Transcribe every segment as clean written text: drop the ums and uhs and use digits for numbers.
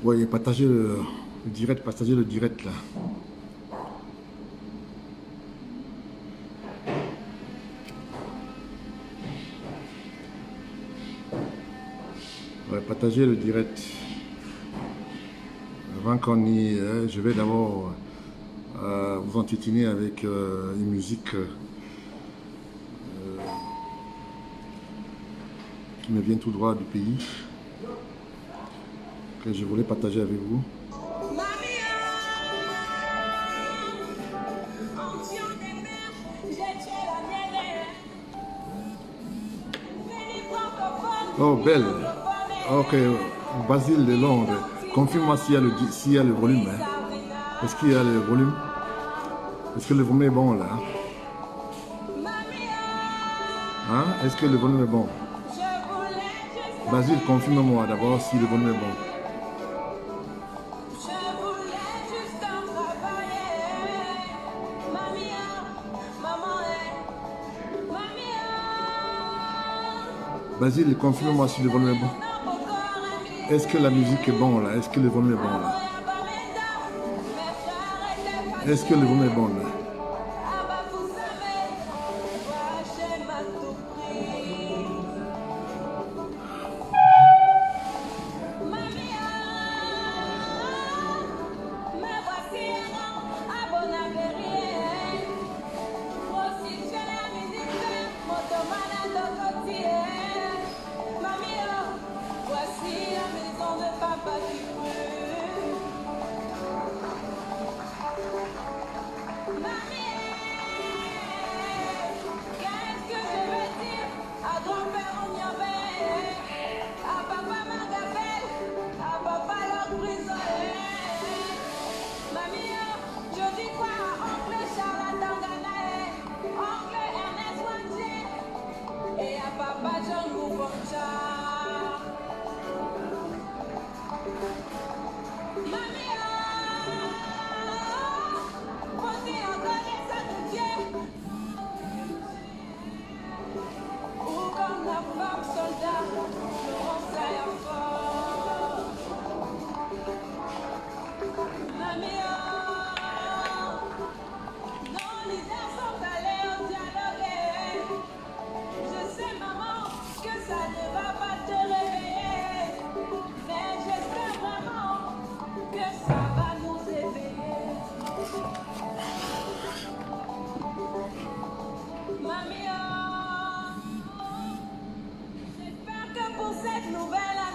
Ouais, partager le direct, partager le direct là. Ouais, partager le direct. Avant qu'on y je vais d'abord vous entretiner avec une musique qui me vient tout droit du pays, que je voulais partager avec vous. Oh, belle. Ok, Basile de Londres. Confirme-moi s'il y a le volume. Hein. Est-ce qu'il y a le volume? Est-ce que le volume est bon là? Hein? Est-ce que le volume est bon? Basile, confirme-moi d'abord si le volume est bon. Basile, confirme-moi si le volume est bon. Est-ce que la musique est bon là? Est-ce que le volume est bon là? Est-ce que le volume est bon là?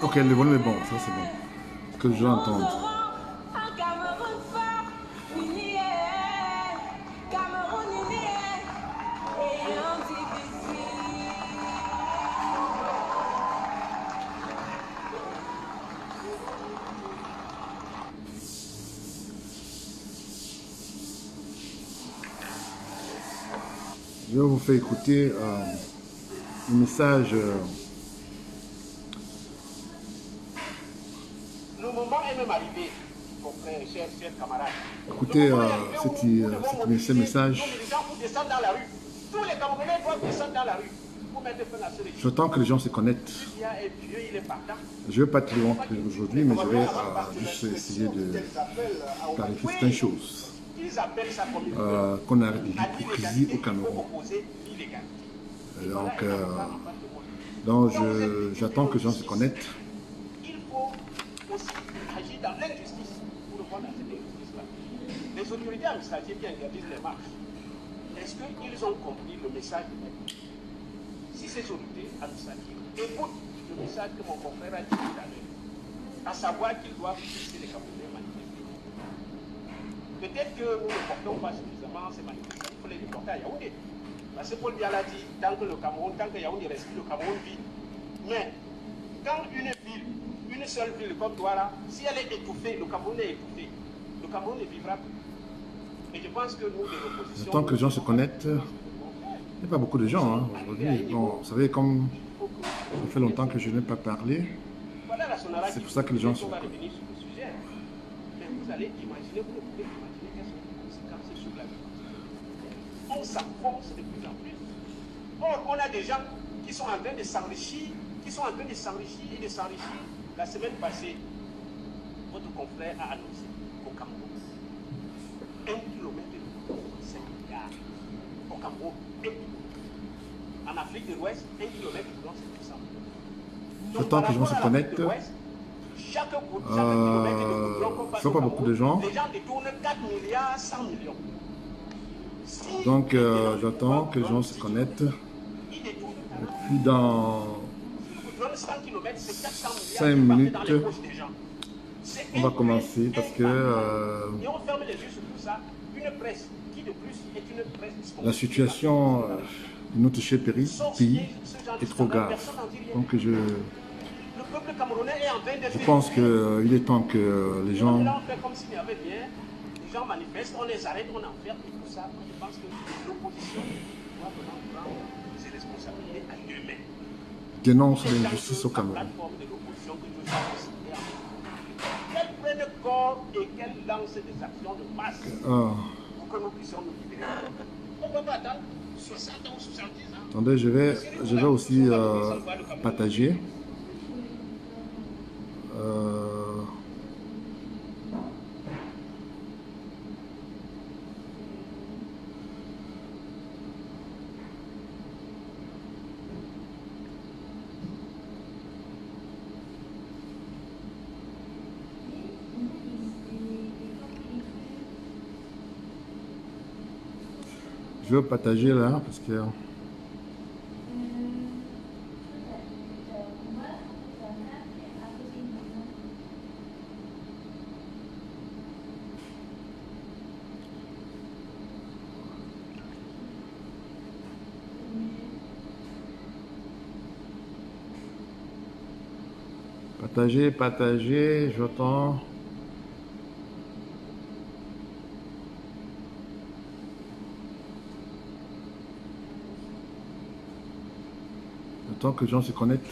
Ok, le volume est bon, ça c'est bon. Que je l'entende. Je vais vous faire écouter un message. Le moment est même arrivé, confrères, chers camarades. Écoutez ce message. Les gens pour descendre dans la rue. Tous les Camerounais doivent descendre dans la rue pour mettre fin à ce régime. J'attends que les gens se connectent. Je ne vais pas te le montrer aujourd'hui, mais je vais juste essayer de clarifier certaines choses. Qu'on arrête l'hypocrisie au Cameroun. Donc j'attends que les gens se connectent. Il faut aussi agir dans l'injustice pour répondre à cette injustice-là. Les autorités administratives qui interdisent les marches, est-ce qu'ils ont compris le message de maintenant? Si ces autorités administratives écoutent le message que mon confrère a dit tout à l'heure, à savoir qu'ils doivent laisser les Camerounais manifester. Peut-être que nous ne portons pas suffisamment ces manifestations, il faut les déporter à Yaoundé. Parce que Paul Biya l'a dit, tant que Yaoundé respire, le Cameroun vit. Mais quand une ville, une seule ville comme Douala, si elle est étouffée, le Cameroun est étouffé, le Cameroun ne vivra plus. Et je pense que nous, de l'opposition... J'attends que les gens se connectent. Il n'y a pas beaucoup de gens hein, aujourd'hui. Bon, vous savez, comme ça fait longtemps que je n'ai pas parlé, c'est pour ça que les gens se connectent. Mais vous allez imaginer, vous ne pouvez imaginer quelles sont les conséquences sur la vie. On s'enfonce de plus en plus. Or, on a des gens qui sont en train de s'enrichir, et de s'enrichir. La semaine passée, votre confrère a annoncé au Cameroun 1 km de 5 milliards. Au Cameroun, 1 km. En Afrique de l'Ouest, 1 km de long, c'est 200 millions. J'attends que les gens se connectent. Ce sont pas beaucoup de gens. Les gens détournent 4 milliards 100 millions. Donc j'attends que les gens se connectent. Et puis dans 5 minutes, on va commencer parce que la situation de notre cher pays est trop grave. Donc je pense qu'il est temps que les gens manifestent, on les arrête, on enferme et tout ça. Je pense que l'opposition doit vraiment prendre ses responsabilités à deux-mains. Dénonce l'injustice au Cameroun. Qu'elle prenne corps et qu'elle lance des actions de masse pour que nous puissions nous libérer. On ne peut pas attendre 60 ans ou 70 ans. Attendez, je vais aussi partager. Je vais partager là parce que partager, j'entends. J'attends que les gens se connectent.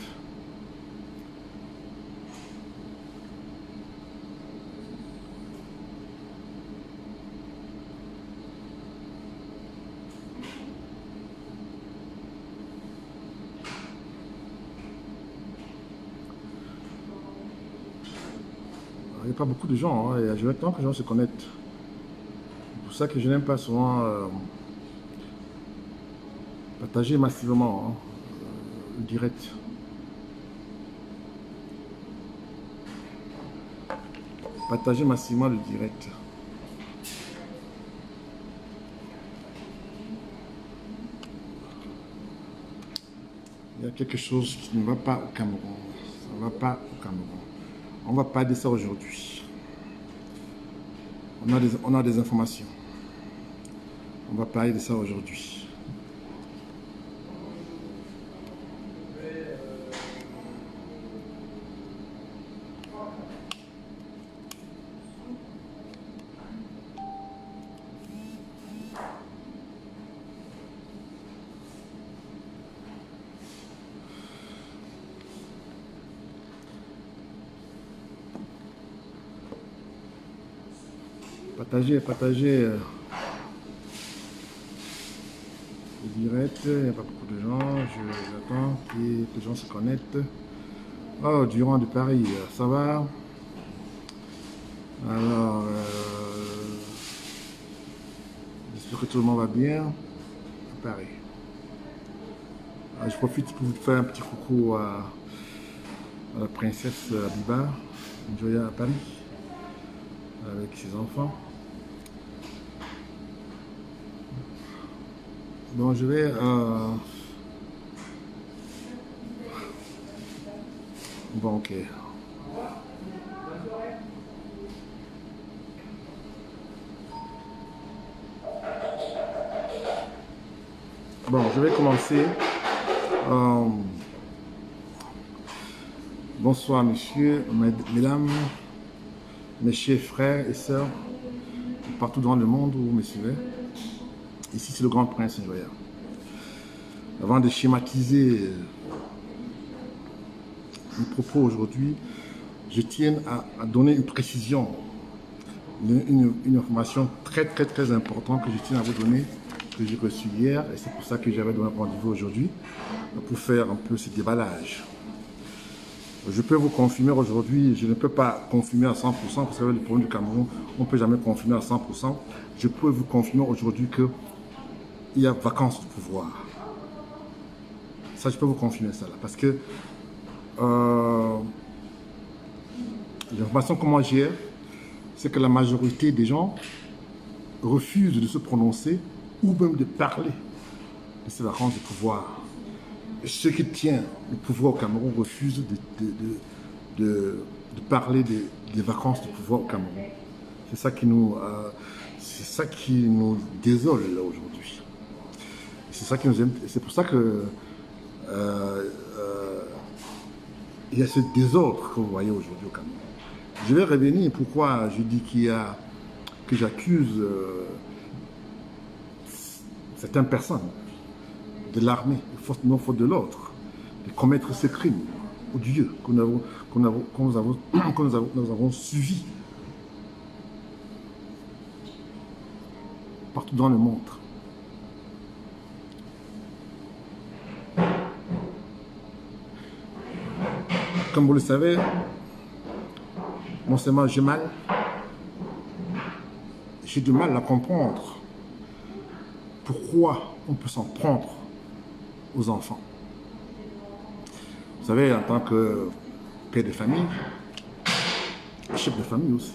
Il n'y a pas beaucoup de gens, hein, et je veux attendre que les gens se connectent. C'est pour ça que je n'aime pas souvent partager massivement le direct. Partager massivement le direct. Il y a quelque chose qui ne va pas au Cameroun. Ça ne va pas au Cameroun. On ne va pas dire ça aujourd'hui. On a des informations. On va parler de ça aujourd'hui. Partagez le direct, il n'y a pas beaucoup de gens, j'attends que les gens se connectent. Oh, Durand de Paris, ça va? Alors, j'espère que tout le monde va bien à Paris. Je profite pour vous faire un petit coucou à la princesse Abiba, Njoya à Paris, avec ses enfants. Bon, je vais bon, ok. Bon, je vais commencer. Bonsoir, messieurs, mesdames, mes chers frères et sœurs, partout dans le monde où vous me suivez. Ici, c'est le Grand Prince Njoya. Avant de schématiser mes propos aujourd'hui, je tiens à donner une précision, une information très importante que je tiens à vous donner, que j'ai reçue hier, et c'est pour ça que j'avais donné un rendez-vous aujourd'hui, pour faire un peu ce déballage. Je peux vous confirmer aujourd'hui, je ne peux pas confirmer à 100%, parce que le problème du Cameroun, on ne peut jamais confirmer à 100%. Je peux vous confirmer aujourd'hui qu'il y a vacance de pouvoir. Ça, je peux vous confirmer ça là, parce que l'information que moi j'ai, c'est que la majorité des gens refusent de se prononcer ou même de parler de ces vacances de pouvoir. Ceux qui tiennent le pouvoir au Cameroun refusent de parler des vacances de pouvoir au Cameroun. C'est ça qui nous désole là aujourd'hui. C'est ça qui nous aime. C'est pour ça que il y a ce désordre que vous voyez aujourd'hui au Cameroun. Je vais revenir pourquoi je dis que j'accuse certaines personnes de l'armée, des forces non fortes de l'ordre, de commettre ces crimes odieux que nous avons suivis partout dans le monde. Comme vous le savez, non seulement j'ai du mal à comprendre pourquoi on peut s'en prendre aux enfants. Vous savez, en tant que père de famille, chef de famille aussi,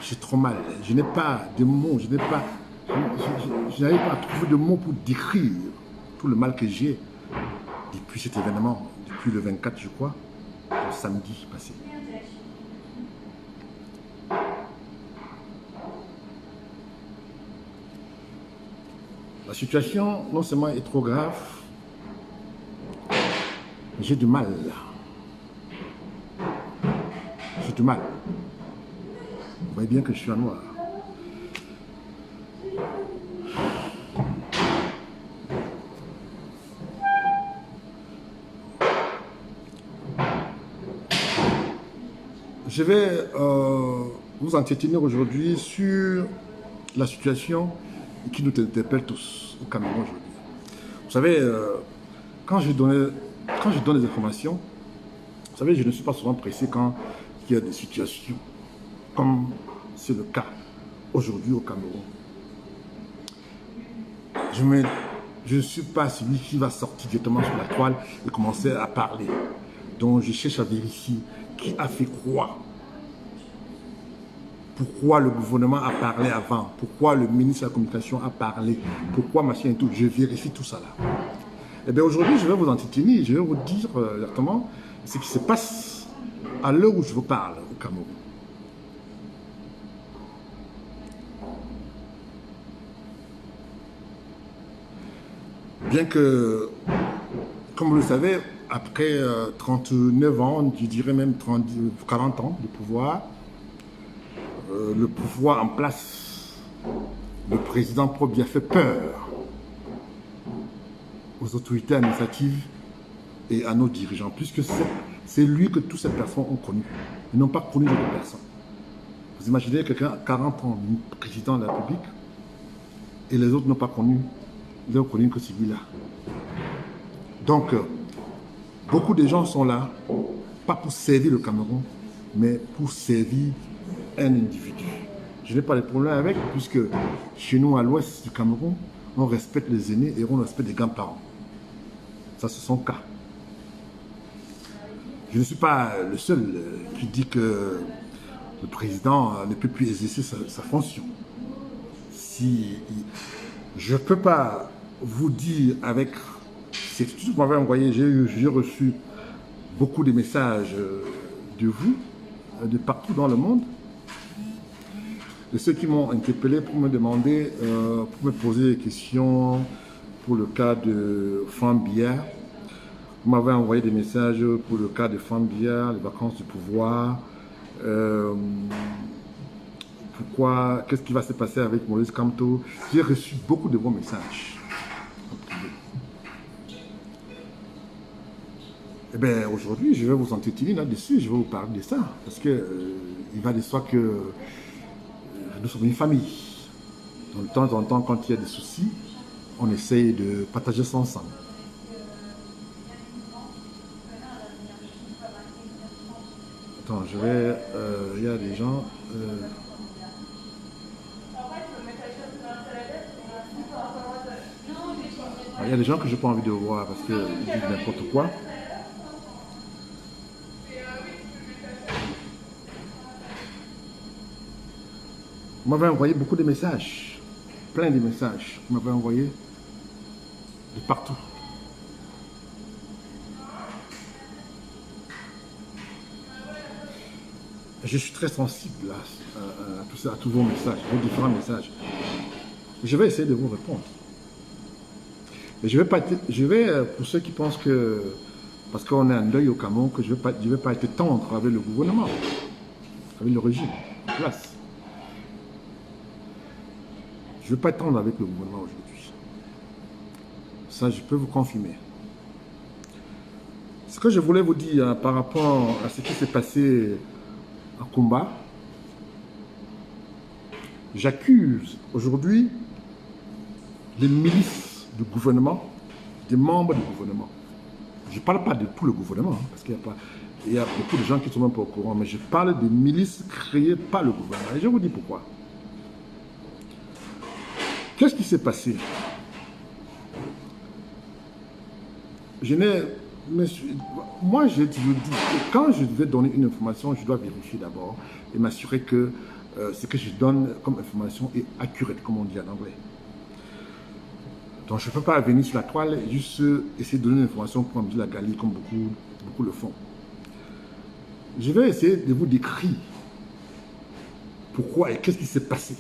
j'ai trop mal. Je n'ai pas de mots, je n'arrive pas à trouver de mots pour décrire tout le mal que j'ai depuis cet événement, depuis le 24, je crois, le samedi passé. La situation, non seulement est trop grave, j'ai du mal. J'ai du mal. Vous voyez bien que je suis en noir. Je vais vous entretenir aujourd'hui sur la situation qui nous interpelle tous au Cameroun aujourd'hui. Vous savez, quand je donne des informations, vous savez, je ne suis pas souvent pressé quand il y a des situations comme c'est le cas aujourd'hui au Cameroun. Je ne suis pas celui qui va sortir directement sur la toile et commencer à parler. Donc je cherche à vérifier qui a fait quoi. Pourquoi le gouvernement a parlé avant? Pourquoi le ministre de la Communication a parlé? Pourquoi machin et tout? Je vérifie tout ça là. Et bien aujourd'hui, je vais vous entretenir, je vais vous dire exactement ce qui se passe à l'heure où je vous parle au Cameroun. Bien que, comme vous le savez, après 39 ans, je dirais même 40 ans de pouvoir, le pouvoir en place, le président Probiya fait peur aux autorités administratives et à nos dirigeants, puisque c'est lui que toutes ces personnes ont connu. Ils n'ont pas connu d'autres personnes. Vous imaginez quelqu'un à 40 ans, président de la République, et les autres n'ont pas connu, ils n'ont connu que celui-là. Donc, beaucoup de gens sont là, pas pour servir le Cameroun, mais pour servir un individu. Je n'ai pas de problème avec, puisque chez nous, à l'ouest du Cameroun, on respecte les aînés et on respecte les grands-parents. Ça, c'est son cas. Je ne suis pas le seul qui dit que le président ne peut plus exercer sa fonction. Je ne peux pas vous dire avec... C'est tout ce que vous m'avez envoyé, j'ai reçu beaucoup de messages de vous, de partout dans le monde, de ceux qui m'ont interpellé pour me demander, pour me poser des questions pour le cas de Fambiya. Vous m'avez envoyé des messages pour le cas de Fambiya, les vacances du pouvoir. Pourquoi, qu'est-ce qui va se passer avec Maurice Kamto? J'ai reçu beaucoup de bons messages. Eh bien, aujourd'hui, je vais vous entretenir là-dessus, je vais vous parler de ça, parce que il va de soi que nous sommes une famille. Donc, de temps en temps, quand il y a des soucis, on essaye de partager ça ensemble. Attends, je vais... Il y a des gens... il y a des gens que je n'ai pas envie de voir parce qu'ils disent n'importe quoi. Vous m'avez envoyé beaucoup de messages. Plein de messages. Vous m'avez envoyé de partout. Je suis très sensible à tous vos messages, vos différents messages. Je vais essayer de vous répondre. Mais je vais pour ceux qui pensent que, parce qu'on est en deuil au Cameroun, que je ne vais pas être tendre avec le gouvernement, avec le régime en place. Je ne vais pas être tendre avec le gouvernement aujourd'hui. Ça, je peux vous confirmer. Ce que je voulais vous dire par rapport à ce qui s'est passé à Kumba, j'accuse aujourd'hui les milices du gouvernement, des membres du gouvernement. Je ne parle pas de tout le gouvernement, hein, parce qu'il y a beaucoup de gens qui ne sont même pas au courant, mais je parle des milices créées par le gouvernement. Et je vous dis pourquoi. Qu'est-ce qui s'est passé? Moi, je dis que quand je vais donner une information, je dois vérifier d'abord et m'assurer que ce que je donne comme information est accurate, comme on dit en anglais. Donc, je ne peux pas venir sur la toile et juste essayer de donner une information pour me dire la galie, comme beaucoup le font. Je vais essayer de vous décrire pourquoi et qu'est-ce qui s'est passé.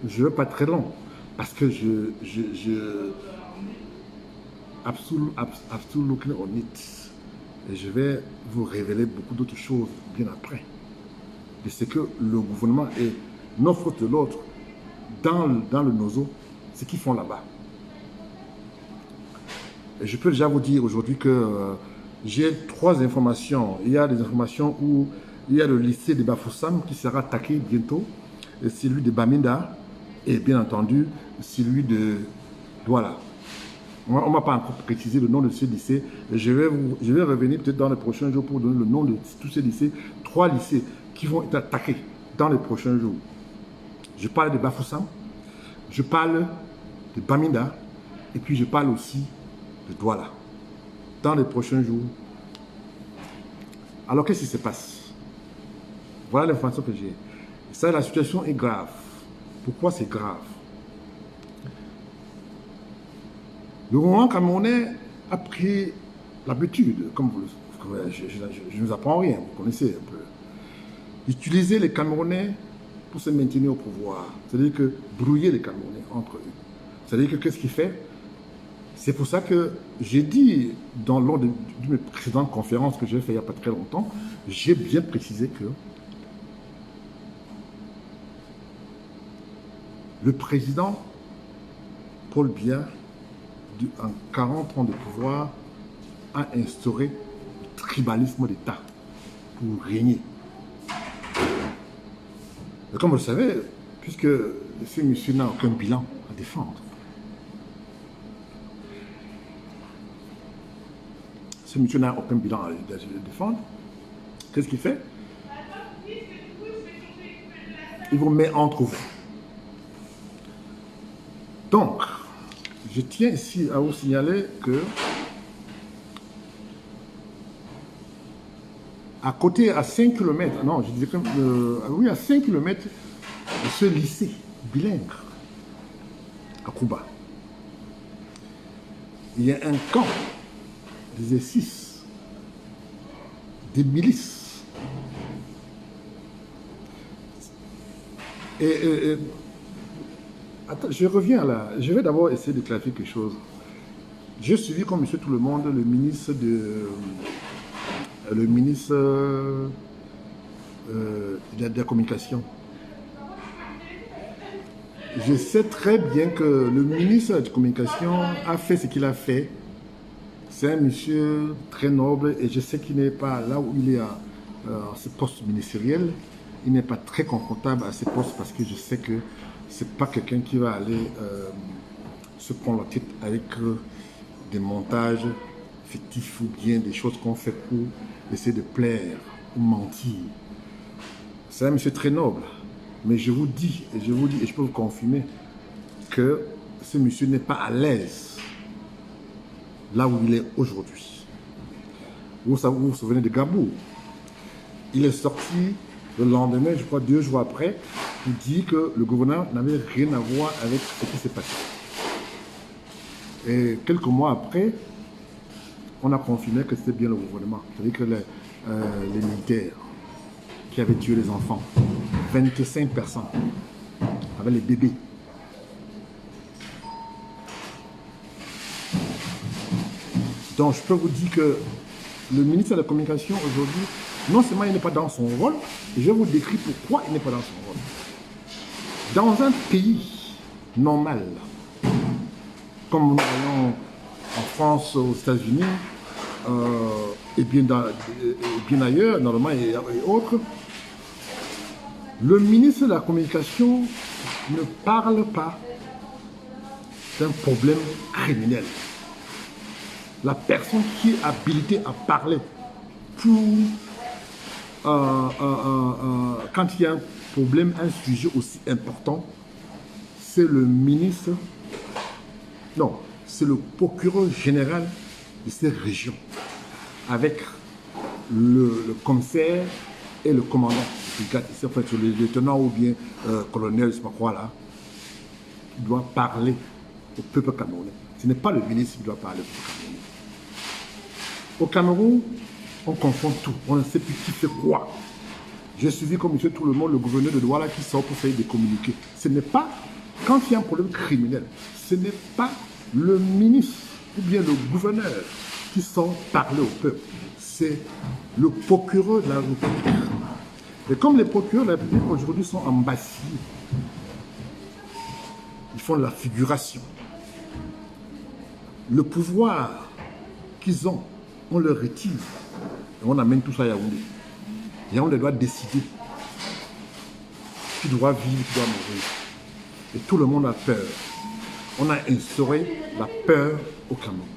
Je ne veux pas très long, parce que absolument looking on it. Et je vais vous révéler beaucoup d'autres choses bien après. De ce que le gouvernement et nos fautes de l'autre dans le nozo, ce qu'ils font là-bas. Et je peux déjà vous dire aujourd'hui que j'ai 3 informations. Il y a des informations où il y a le lycée de Bafoussam qui sera attaqué bientôt, et celui de Bamenda, et bien entendu celui de Douala. On ne m'a pas encore précisé le nom de ce lycée. Je vais revenir peut-être dans les prochains jours pour donner le nom de tous ces lycées. 3 lycées qui vont être attaqués dans les prochains jours. Je parle de Bafoussam, je parle de Bamenda, et puis je parle aussi de Douala. Dans les prochains jours. Alors qu'est-ce qui se passe? Voilà l'information que j'ai. Ça, la situation est grave. Pourquoi c'est grave? Le gouvernement camerounais a pris l'habitude, comme je ne vous apprends rien, vous connaissez un peu, d'utiliser les Camerounais pour se maintenir au pouvoir. C'est-à-dire que brouiller les Camerounais entre eux. C'est-à-dire que qu'est-ce qu'il fait? C'est pour ça que j'ai dit, lors de mes précédentes conférences que j'ai fait il n'y a pas très longtemps, j'ai bien précisé que le président Paul Biya, en 40 ans de pouvoir, a instauré le tribalisme d'État pour régner. Et comme vous le savez, puisque ce monsieur n'a aucun bilan à défendre, ce monsieur n'a aucun bilan à défendre, qu'est-ce qu'il fait? Il vous met entre vous. Donc, je tiens ici à vous signaler que à côté, à 5 km, non, je disais que, oui, à 5 km de ce lycée bilingue à Kumba, il y a un camp d'exercice des milices. Attends, je reviens là. Je vais d'abord essayer de clarifier quelque chose. J'ai suivi, comme monsieur tout le monde, le ministre de la communication. Je sais très bien que le ministre de la communication a fait ce qu'il a fait. C'est un monsieur très noble et je sais qu'il n'est pas là où il est à ce poste ministériel. Il n'est pas très confortable à ce poste parce que je sais que c'est pas quelqu'un qui va aller se prendre la tête avec des montages fictifs ou bien des choses qu'on fait pour essayer de plaire ou mentir. C'est un monsieur très noble. Mais je vous dis, et je peux vous confirmer que ce monsieur n'est pas à l'aise là où il est aujourd'hui. Vous vous souvenez de Gabou? Il est sorti le lendemain, je crois 2 jours après, pour dire que le gouvernement n'avait rien à voir avec ce qui s'est passé. Et quelques mois après, on a confirmé que c'était bien le gouvernement, c'est-à-dire que les militaires qui avaient tué les enfants, 25 personnes, avec les bébés. Donc je peux vous dire que le ministre de la Communication aujourd'hui, non seulement il n'est pas dans son rôle, et je vais vous décrire pourquoi il n'est pas dans son rôle. Dans un pays normal, comme nous voyons en France, aux États-Unis, et bien ailleurs, normalement et autres, le ministre de la Communication ne parle pas d'un problème criminel. La personne qui est habilitée à parler pour quand il y a un problème, un sujet aussi important, c'est le ministre, non, c'est le procureur général de ces régions, avec le commissaire et le commandant. C'est en fait le lieutenant ou bien colonel, je ne sais pas quoi là, qui doit parler au peuple camerounais. Ce n'est pas le ministre qui doit parler au peuple camerounais. Au Cameroun, on confond tout. On ne sait plus qui fait quoi. J'ai suivi comme monsieur tout le monde le gouverneur de Douala qui sort pour faire des communiqués. Ce n'est pas, quand il y a un problème criminel, ce n'est pas le ministre ou bien le gouverneur qui sort parler au peuple. C'est le procureur de la République. Et comme les procureurs de la République aujourd'hui sont ambassadeurs, ils font de la figuration. Le pouvoir qu'ils ont, on le retire et on amène tout ça à Yaoundé. Yaoundé doit décider qui doit vivre, qui doit mourir. Et tout le monde a peur. On a instauré la peur au Cameroun.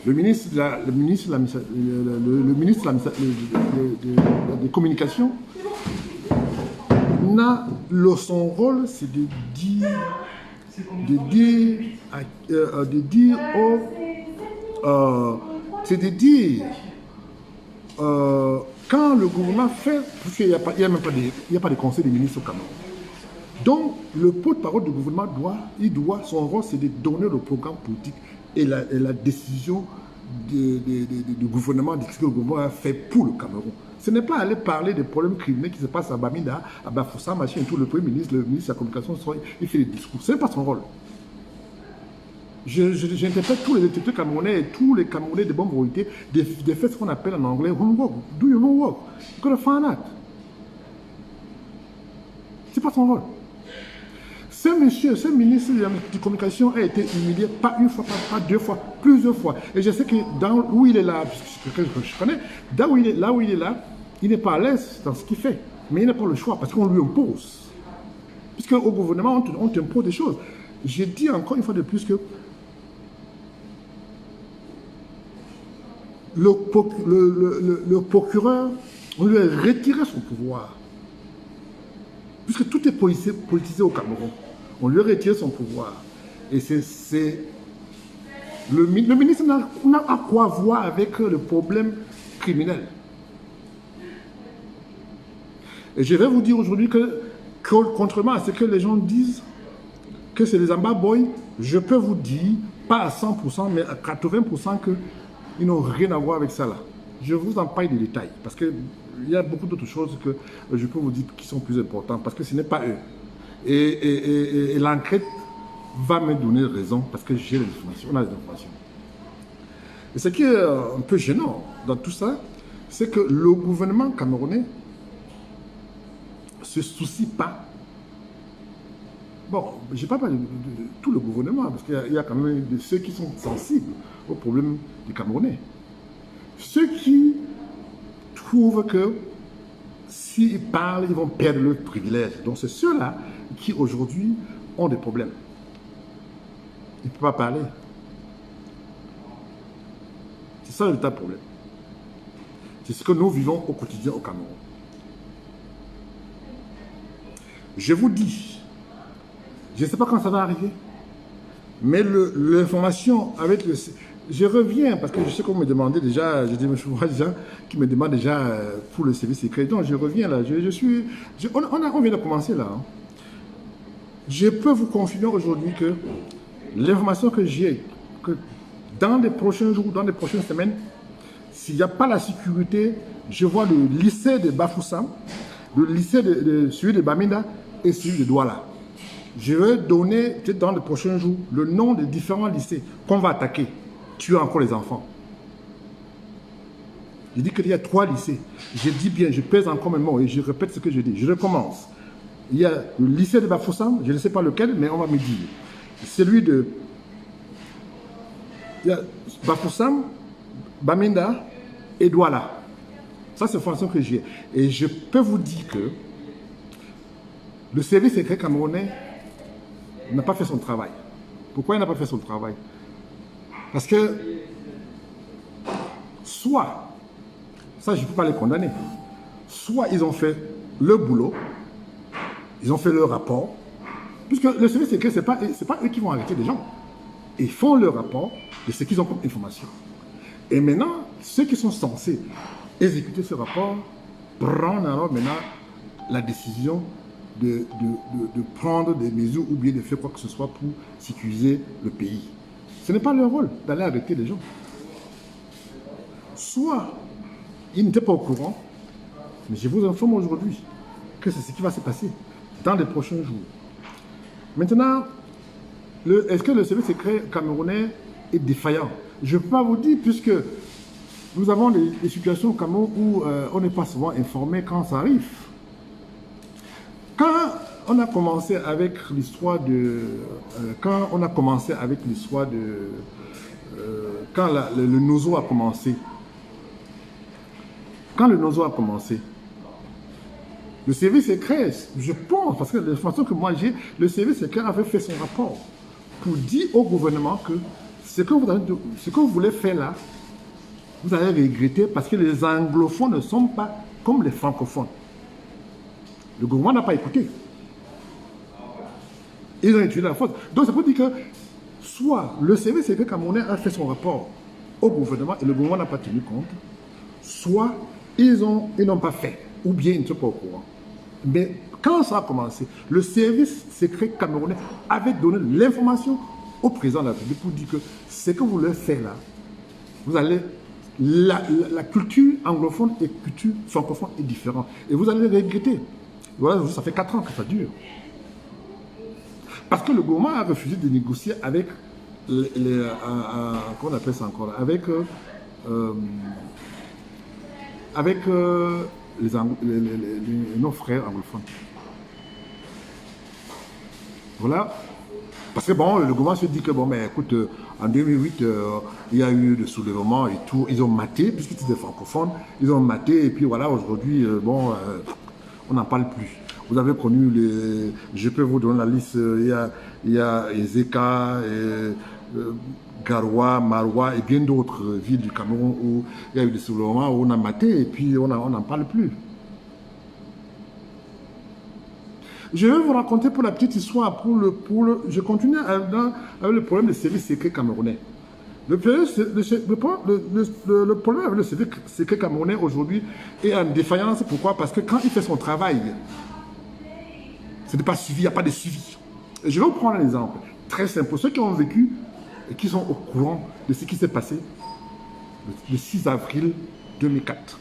Le ministre des Communications, son rôle, c'est de dire quand le gouvernement fait, parce qu'il n'y a pas de conseil des ministres au Cameroun. Donc, le porte-parole du gouvernement son rôle, c'est de donner le programme politique et la décision du gouvernement, de ce que le gouvernement a fait pour le Cameroun. Ce n'est pas aller parler des problèmes criminels qui se passent à Bamida, à Bafoussa, machin, tout le Premier ministre, le ministre de la Communication, il fait des discours. Ce n'est pas son rôle. J'interprète tous les détectives camerounais et tous les Camerounais de bonne volonté de faire ce qu'on appelle en anglais homework. Do your homework. You gotta find out. C'est pas son rôle. Ce ministre de la Communication a été humilié pas une fois, pas 2 fois, plusieurs fois. Et je sais que où il est là, que je connais, là où il est là, il n'est pas à l'aise dans ce qu'il fait. Mais il n'a pas le choix parce qu'on lui impose. Puisque au gouvernement, on t'impose des choses. J'ai dit encore une fois de plus que le procureur, on lui a retiré son pouvoir. Puisque tout est politisé au Cameroun. On lui a retiré son pouvoir. Et le ministre n'a à quoi voir avec le problème criminel. Et je vais vous dire aujourd'hui que, contrairement à ce que les gens disent, que c'est les Amba Boys, je peux vous dire, pas à 100%, mais à 80% qu'ils n'ont rien à voir avec ça là. Je vous en parle des détails, parce qu'il y a beaucoup d'autres choses que je peux vous dire qui sont plus importantes, parce que ce n'est pas eux. Et l'enquête va me donner raison, parce que j'ai les informations, on a les informations. Et ce qui est un peu gênant dans tout ça, c'est que le gouvernement camerounais ne se soucie pas. Bon, je ne parle pas de tout le gouvernement, parce qu'il y a quand même ceux qui sont sensibles aux problèmes des Camerounais. Ceux qui trouvent que s'ils parlent, ils vont perdre leurs privilèges. Donc c'est ceux-là qui aujourd'hui ont des problèmes. Ils ne peuvent pas parler. C'est ça le tas de problème. C'est ce que nous vivons au quotidien au Cameroun. Je vous dis, je ne sais pas quand ça va arriver, mais l'information avec le... Je reviens, parce que je sais qu'on me demandait déjà, je vois des gens qui me demandent déjà pour le service secret. Donc je reviens là, on vient de commencer là. Hein. Je peux vous confirmer aujourd'hui que l'information que j'ai, que dans les prochains jours, dans les prochaines semaines, s'il n'y a pas la sécurité, je vois le lycée de Bafoussam, le lycée celui de Bamenda et celui de Douala. Je vais donner dans les prochains jours le nom des différents lycées qu'on va attaquer, tuer encore les enfants. Je dis qu'il y a 3 lycées. Je dis bien, je pèse encore mes mots et je répète ce que je dis. Je recommence. Il y a le lycée de Bafoussam, je ne sais pas lequel, mais on va me dire. Celui de... Il y a Bafoussam, Bamenda et Douala. Ça, c'est l'information que j'ai. Et je peux vous dire que le service secret camerounais n'a pas fait son travail. Pourquoi il n'a pas fait son travail? Parce que, soit, ça je ne peux pas les condamner, soit ils ont fait le boulot, ils ont fait leur rapport, puisque le service secret, ce n'est pas eux qui vont arrêter les gens. Ils font le rapport de ce qu'ils ont comme information. Et maintenant, ceux qui sont censés exécuter ce rapport prennent alors maintenant la décision de prendre des mesures ou bien de faire quoi que ce soit pour sécuriser le pays. Ce n'est pas leur rôle d'aller arrêter les gens. Soit ils n'étaient pas au courant, mais je vous informe aujourd'hui que c'est ce qui va se passer dans les prochains jours. Maintenant, est-ce que le service secret camerounais est défaillant? Je ne peux pas vous dire, puisque nous avons des situations au Cameroun où on n'est pas souvent informé quand ça arrive. Quand on a commencé avec l'histoire de... quand le Nozo a commencé, le service secret, je pense, parce que de la façon que moi j'ai, le service secret avait fait son rapport pour dire au gouvernement que ce que vous voulez faire là, vous allez regretter parce que les anglophones ne sont pas comme les francophones. Le gouvernement n'a pas écouté. Ils ont utilisé la faute. Donc ça peut dire que soit le service secret camerounais a fait son rapport au gouvernement et le gouvernement n'a pas tenu compte, soit ils n'ont pas fait, ou bien ils ne sont pas au courant. Mais quand ça a commencé, le service secret camerounais avait donné l'information au président de la République pour dire que ce que vous voulez faire là, vous allez... La culture anglophone et la culture francophone est différente. Et vous allez regretter. Voilà, ça fait 4 ans que ça dure. Parce que le gouvernement a refusé de négocier avec comment on appelle ça encore, avec nos frères anglophones. Voilà. Parce que bon, le gouvernement se dit que bon, mais écoute, en 2008, il y a eu le soulèvement et tout. Ils ont maté, puisqu'ils étaient francophones, ils ont maté, et puis voilà, aujourd'hui, bon, on n'en parle plus. Vous avez connu les... Je peux vous donner la liste, il y a Ezeka, Garoua, Maroua et bien d'autres villes du Cameroun où il y a eu des soulèvements, où on a maté, et puis on n'en parle plus. Je vais vous raconter pour la petite histoire, je continue avec le problème des services secrets camerounais. Le problème avec le service secret camerounais aujourd'hui est en défaillance. Pourquoi? Parce que quand il fait son travail, ce n'est pas suivi, il n'y a pas de suivi. Et je vais vous prendre un exemple très simple. Ceux qui ont vécu et qui sont au courant de ce qui s'est passé le 6 avril 2004.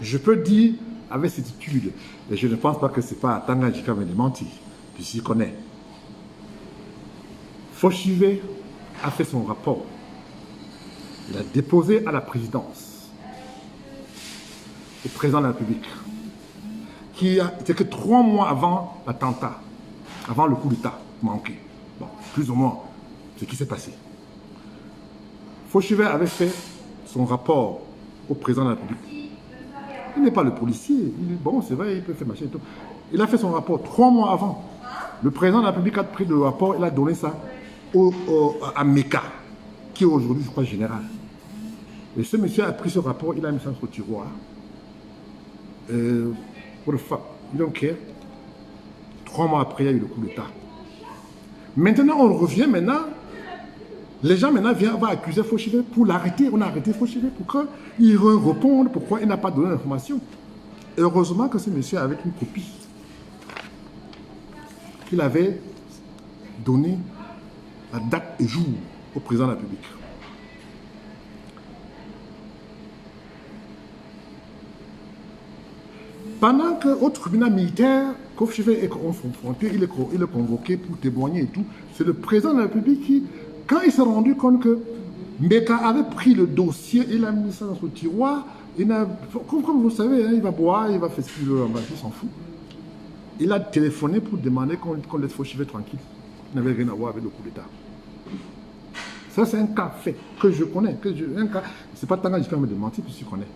Je peux dire avec certitude, et je ne pense pas que ce n'est pas Tanganyika qui va me mentir, puisqu'il connaît. Fauchivé a fait son rapport. Il a déposé à la présidence, au président de la République, qui était que 3 mois avant l'attentat, avant le coup d'État manqué. Bon, plus ou moins, ce qui s'est passé. Fauchivé avait fait son rapport au président de la République. Il n'est pas le policier. Il dit, bon, c'est vrai, il peut faire machin et tout. Il a fait son rapport 3 mois avant. Le président de la République a pris le rapport, il a donné ça à Meka, qui est aujourd'hui, je crois, général. Et ce monsieur a pris ce rapport, il a mis ça sur le tiroir. What the fuck, you don't care. 3 mois après, il y a eu le coup d'État. Maintenant, on revient maintenant. Les gens maintenant vont accuser Fauchivet pour l'arrêter. On a arrêté Fauchivet pour qu'il réponde pourquoi il n'a pas donné l'information. Heureusement que ce monsieur avait une copie qu'il avait donné la date et jour au président de la République. Pendant qu'au tribunal militaire, Fauchivet est confronté, il est convoqué pour témoigner et tout, c'est le président de la République qui, quand il s'est rendu compte que Mbeka avait pris le dossier, il a mis ça dans son tiroir, comme vous savez, hein, il va boire, il va faire ce qu'il veut, il s'en fout. Il a téléphoné pour demander qu'on laisse Fauchivet tranquille. Il n'avait rien à voir avec le coup d'État. Ça, c'est un cas fait, que je connais. Un cas, c'est pas tant que je permets de mentir, puisque je connais.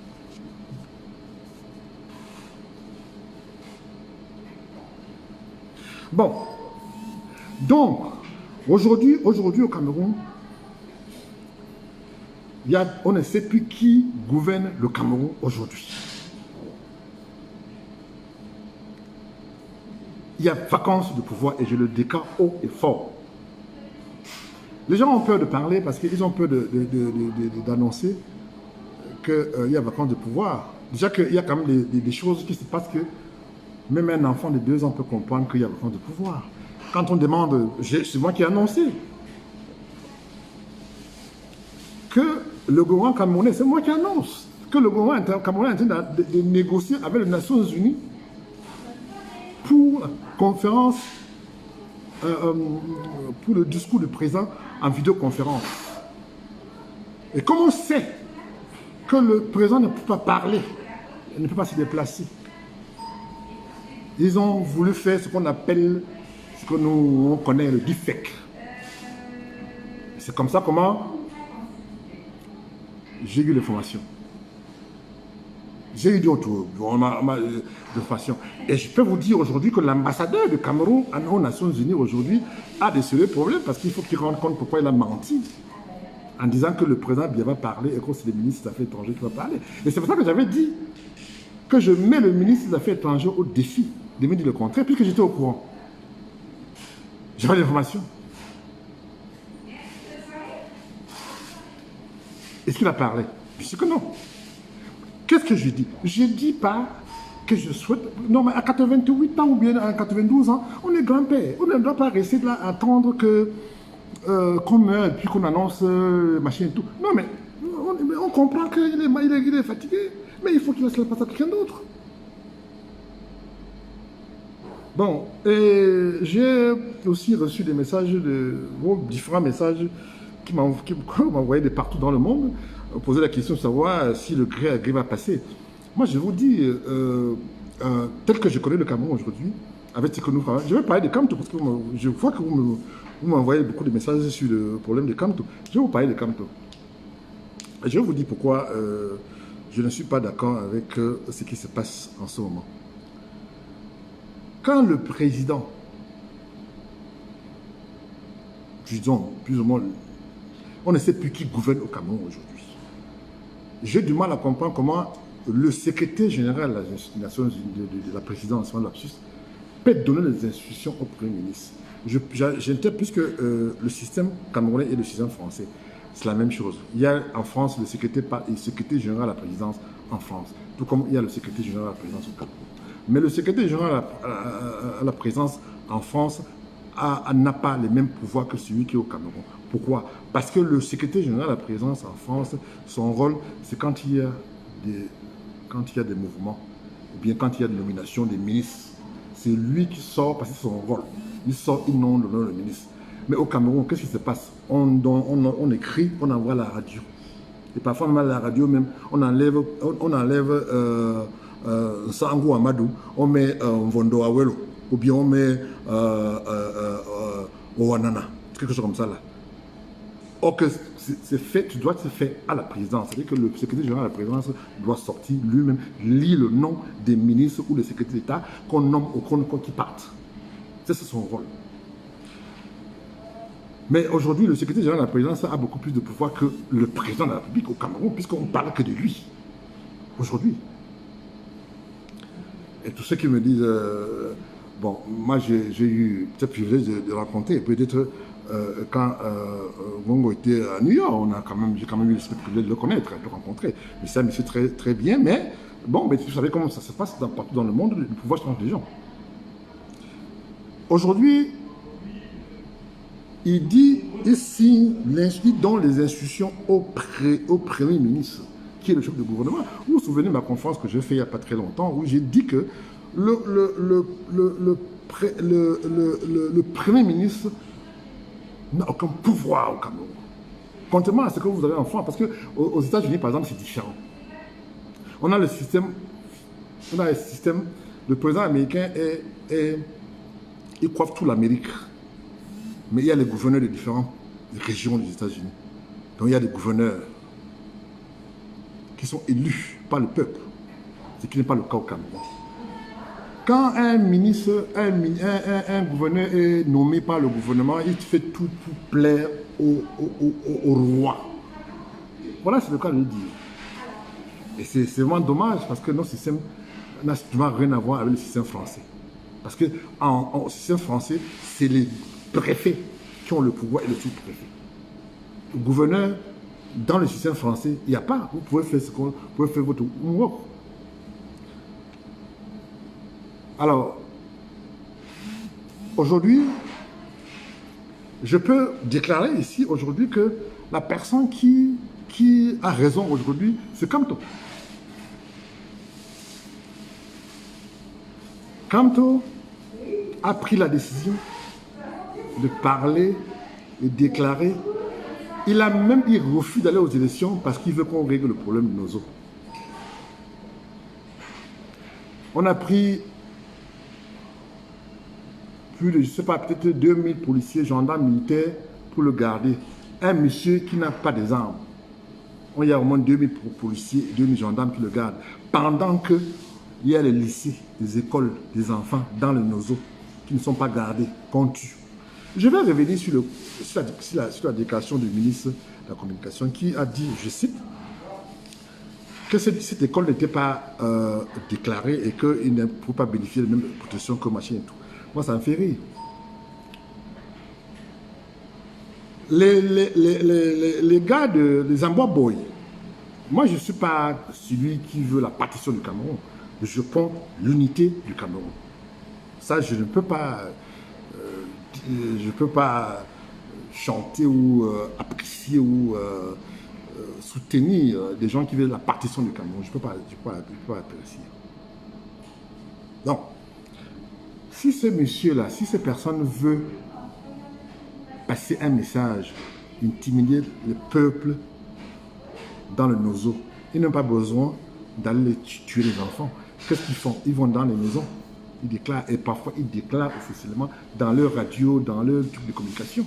Bon, donc, aujourd'hui au Cameroun, on ne sait plus qui gouverne le Cameroun aujourd'hui. Il y a vacances de pouvoir et je le déclare haut et fort. Les gens ont peur de parler parce qu'ils ont peur d'annoncer qu'il y a vacances de pouvoir. Déjà qu'il y a quand même des choses qui se passent que même un enfant de 2 ans peut comprendre qu'il y a vacances de pouvoir. Quand on demande, c'est moi qui ai annoncé que le gouvernement camerounais, c'est moi qui annonce que le gouvernement camerounais est en train de négocier avec les Nations Unies pour la conférence, pour le discours du président en vidéoconférence. Et comme on sait que le président ne peut pas parler, il ne peut pas se déplacer, ils ont voulu faire ce qu'on appelle, ce que nous on connaît, le deepfake. C'est comme ça comment j'ai eu l'information. J'ai eu d'autres informations. Et je peux vous dire aujourd'hui que l'ambassadeur de Cameroun aux Nations Unies aujourd'hui a des sérieux problèmes parce qu'il faut qu'il rende compte pourquoi il a menti en disant que le président va parler et que c'est le ministre des Affaires étrangères qui va parler. Et c'est pour ça que j'avais dit que je mets le ministre des Affaires étrangères au défi de me dire le contraire, puisque j'étais au courant. J'avais l'information. Est-ce qu'il a parlé? Je sais que non. Qu'est-ce que je dis? Je ne dis pas que je souhaite... Non, mais à 88 ans ou bien à 92 ans, on est grand-père. On ne doit pas rester là à attendre qu'on meure et puis qu'on annonce machin et tout. Non, mais on comprend qu'il est fatigué, mais il faut qu'il laisse la place à quelqu'un d'autre. Bon, et j'ai aussi reçu des messages, différents messages qui m'ont envoyé de partout dans le monde, poser la question de savoir si le gré à gré va passer. Moi, je vous dis, tel que je connais le Cameroun aujourd'hui, avec ce que nous faisons, je vais parler de Kamto, parce que je vois que vous m'envoyez beaucoup de messages sur le problème de Kamto. Je vais vous parler de Kamto. Et je vais vous dire pourquoi je ne suis pas d'accord avec ce qui se passe en ce moment. Quand le président, disons, plus ou moins, on ne sait plus qui gouverne au Cameroun aujourd'hui. J'ai du mal à comprendre comment le secrétaire général de la présidence, peut donner des instructions au Premier ministre. J'interprète plus que le système camerounais et le système français. C'est la même chose. Il y a en France le secrétaire général à la présidence en France, tout comme il y a le secrétaire général à la présidence au Cameroun. Mais le secrétaire général à la présidence en France n'a pas les mêmes pouvoirs que celui qui est au Cameroun. Pourquoi? Parce que le secrétaire général à la présidence en France, son rôle, c'est quand il y a des mouvements, ou bien quand il y a des nominations des ministres. C'est lui qui sort, parce que c'est son rôle. Il sort, il nomme le ministre. Mais au Cameroun, qu'est-ce qui se passe? On écrit, on envoie à la radio. Et parfois, même à la radio, même, on enlève Sango Amadou, on met Vondo Awelo, ou bien on met Owanana, quelque chose comme ça là. Or que c'est fait, tu dois se faire à la présidence. C'est-à-dire que le secrétaire général de la présidence doit sortir lui-même, lire le nom des ministres ou des secrétaires d'État qu'on nomme ou qui partent. C'est son rôle. Mais aujourd'hui, le secrétaire général de la présidence a beaucoup plus de pouvoir que le président de la République au Cameroun, puisqu'on ne parle que de lui, aujourd'hui. Et tous ceux qui me disent, bon, moi j'ai eu ce privilège de rencontrer, peut-être quand Bongo était à New York, j'ai quand même eu ce privilège de le connaître, de le rencontrer. Mais c'est un monsieur très, très bien, mais bon, mais vous savez comment ça se passe partout dans le monde, le pouvoir change des gens. Aujourd'hui, il signe dans les institutions au Premier ministre, qui est le chef du gouvernement. Vous vous souvenez de ma conférence que j'ai faite il n'y a pas très longtemps, où j'ai dit que le Premier ministre n'a aucun pouvoir au Cameroun. Contrairement à ce que vous avez en France, parce qu'aux États-Unis, par exemple, c'est différent. On a le système, le président américain il coiffe toute l'Amérique. Mais il y a les gouverneurs de différentes régions des États-Unis. Donc il y a des gouverneurs qui sont élus par le peuple, ce qui n'est pas le cas au Cameroun. Quand un ministre, un gouverneur est nommé par le gouvernement, il fait tout pour plaire au roi. Voilà, c'est le cas de le dire. Et c'est vraiment dommage parce que notre système n'a rien à voir avec le système français. Parce que en système français, c'est les préfets qui ont le pouvoir et le sous-préfet. Le gouverneur, dans le système français, il n'y a pas. Vous pouvez faire vous pouvez faire votre work. Alors, aujourd'hui, je peux déclarer ici aujourd'hui que la personne qui a raison aujourd'hui, c'est Kamto. Kamto a pris la décision de parler et déclarer. Il a même eu refus d'aller aux élections parce qu'il veut qu'on règle le problème de nos eaux. On a pris plus de, je ne sais pas, peut-être 2000 policiers, gendarmes, militaires pour le garder. Un monsieur qui n'a pas des armes. Il y a au moins 2000 policiers, 2000 gendarmes qui le gardent. Pendant qu'il y a les lycées, les écoles, des enfants dans le Nozo qui ne sont pas gardés, qu'on tue. Je vais revenir sur la déclaration du ministre de la Communication qui a dit, je cite, que cette école n'était pas déclarée et qu'il ne pouvait pas bénéficier de la même protection que machin et tout. Moi, ça me fait rire. Les gars les Amboa Boy, moi, je ne suis pas celui qui veut la partition du Cameroun. Je prends l'unité du Cameroun. Ça, je ne peux pas... je peux pas chanter ou apprécier ou soutenir des gens qui veulent la partition du Cameroun. Je ne peux pas apprécier. Donc, si ce monsieur-là, si cette personne veut passer un message, intimider le peuple dans le Nozo, ils n'ont pas besoin d'aller tuer les enfants. Qu'est-ce qu'ils font? Ils vont dans les maisons. Ils déclarent, et parfois ils déclarent officiellement dans leur radio, dans leur truc de communication.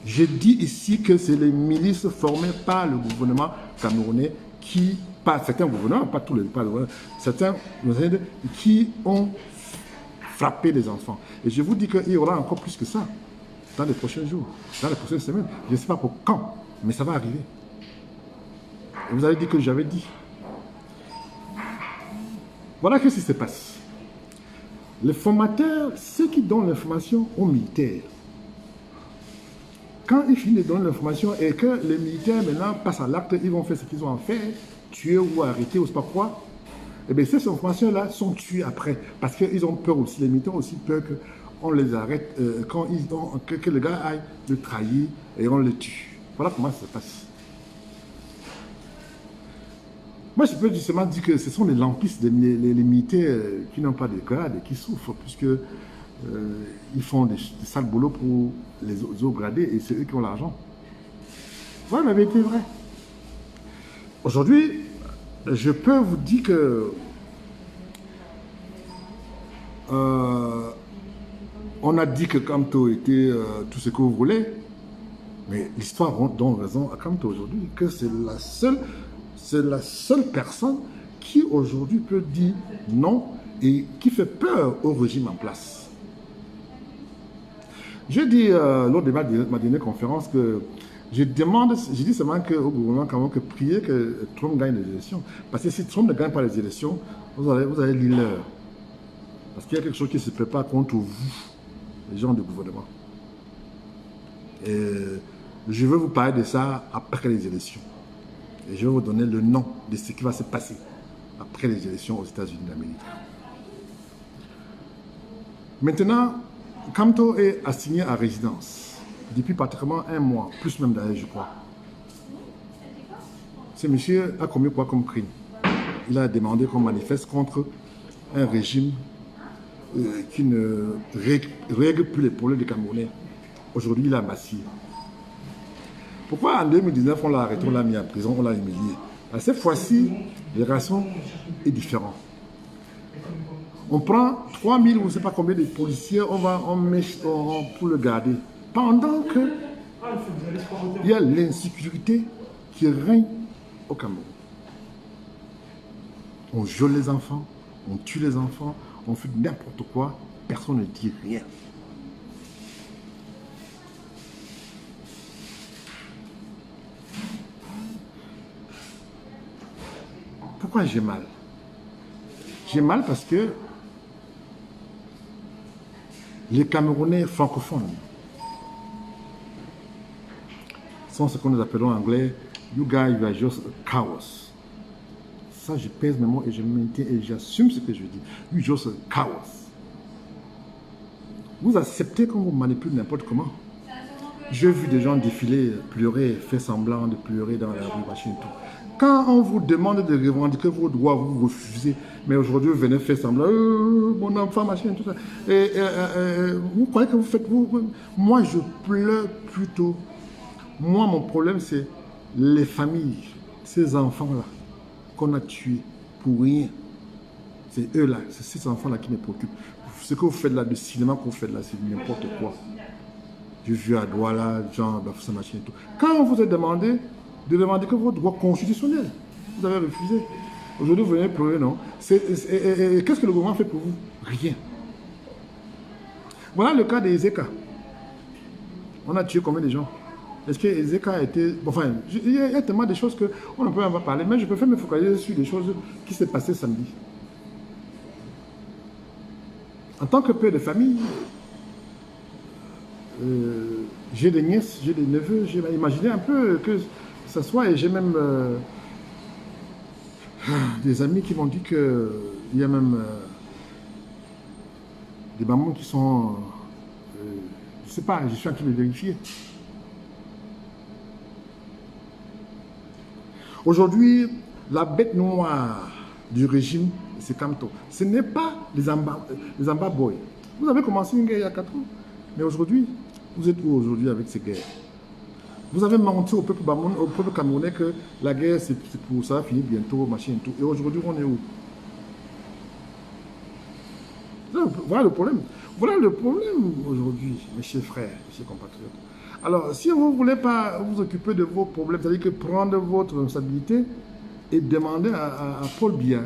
Je dis ici que c'est les milices formées par le gouvernement camerounais qui, pas certains gouvernements, pas tous les gouvernements, certains qui ont frappé les enfants. Et je vous dis qu'il y aura encore plus que ça dans les prochains jours, dans les prochaines semaines. Je ne sais pas pour quand, mais ça va arriver. Et vous avez dit que j'avais dit. Voilà ce qui se passe. Les formateurs, ceux qui donnent l'information aux militaires, quand ils finissent de donner l'information et que les militaires maintenant passent à l'acte, ils vont faire ce qu'ils ont à faire, tuer ou arrêter ou je ne sais pas quoi, et bien ces informations-là sont tuées après. Parce qu'ils ont peur aussi, les militaires ont aussi peur qu'on les arrête, que le gars aille le trahir et on le tue. Voilà comment ça se passe. Moi, je peux justement dire que ce sont les lampistes, les militaires qui n'ont pas de grade et qui souffrent, puisque ils font des sales boulots pour les hauts gradés et c'est eux qui ont l'argent. Voilà la vérité vraie. Aujourd'hui, je peux vous dire que on a dit que Kamto était tout ce que vous voulez, mais l'histoire donne raison à Kamto aujourd'hui, que c'est la seule personne qui aujourd'hui peut dire non et qui fait peur au régime en place. Je dis lors de ma dernière conférence que je dis seulement au gouvernement quand même que prier que Trump gagne les élections. Parce que si Trump ne gagne pas les élections, vous allez lire l'heure. Parce qu'il y a quelque chose qui se prépare contre vous, les gens du gouvernement. Et je veux vous parler de ça après les élections. Et je vais vous donner le nom de ce qui va se passer après les élections aux États-Unis d'Amérique. Maintenant, Kamto est assigné à résidence depuis pratiquement 1 mois, plus même d'ailleurs, je crois. Ce monsieur a commis quoi comme crime? Il a demandé qu'on manifeste contre un régime qui ne règle plus les problèmes des Camerounais. Aujourd'hui, il a massé. Pourquoi en 2019, on l'a arrêté, on l'a mis en prison, on l'a humilié? Cette fois-ci, la réaction est différente. On prend 3000 ou je ne sais pas combien de policiers, on met pour le garder. Pendant que il y a l'insécurité qui règne au Cameroun. On viole les enfants, on tue les enfants, on fait n'importe quoi, personne ne dit rien. Pourquoi j'ai mal? J'ai mal parce que les Camerounais francophones sont ce que nous appelons en anglais « You guys, you are just cowards ». Ça, je pèse mes mots et je maintiens et j'assume ce que je dis. « You just cowards ». Vous acceptez qu'on vous manipule n'importe comment. J'ai vu des gens défiler, pleurer, faire semblant de pleurer dans la rue, machin et tout. Quand on vous demande de revendiquer vos droits, vous refusez. Mais aujourd'hui, vous venez faire semblant, mon enfant, machin, tout ça. Vous croyez que vous faites... Moi, je pleure plutôt. Moi, mon problème, c'est les familles, ces enfants-là, qu'on a tués pour rien. C'est eux-là, c'est ces enfants-là qui me préoccupent. Ce que vous faites là, le cinéma que vous faites là, c'est n'importe quoi. J'ai vu à Douala, Jean, Bafoussa, machin et tout. Quand on vous a demandé de revendiquer vos droits constitutionnels, vous avez refusé. Aujourd'hui, vous venez pleurer, non? Qu'est-ce que le gouvernement fait pour vous? Rien. Voilà le cas des Ezeka. On a tué combien de gens? Est-ce que Ezeka a été... Enfin, il y a tellement de choses qu'on ne peut pas parler, mais je préfère me focaliser sur des choses qui s'est passées samedi. En tant que père de famille, j'ai des nièces, j'ai des neveux, j'ai imaginé un peu que ça soit, et j'ai même des amis qui m'ont dit qu'il y a même des mamans qui sont, je ne sais pas, je suis en train de vérifier. Aujourd'hui, la bête noire du régime, c'est Kamto. Ce n'est pas les Amba Boys. Vous avez commencé une guerre il y a 4 ans, mais aujourd'hui, vous êtes où aujourd'hui avec ces guerres? Vous avez menti au peuple camerounais que la guerre, c'est pour ça, finir bientôt, machin et tout. Et aujourd'hui, on est où? Voilà le problème. Voilà le problème aujourd'hui, mes chers frères, mes chers compatriotes. Alors, si vous ne voulez pas vous occuper de vos problèmes, c'est-à-dire que prendre votre responsabilité et demander à Paul Biya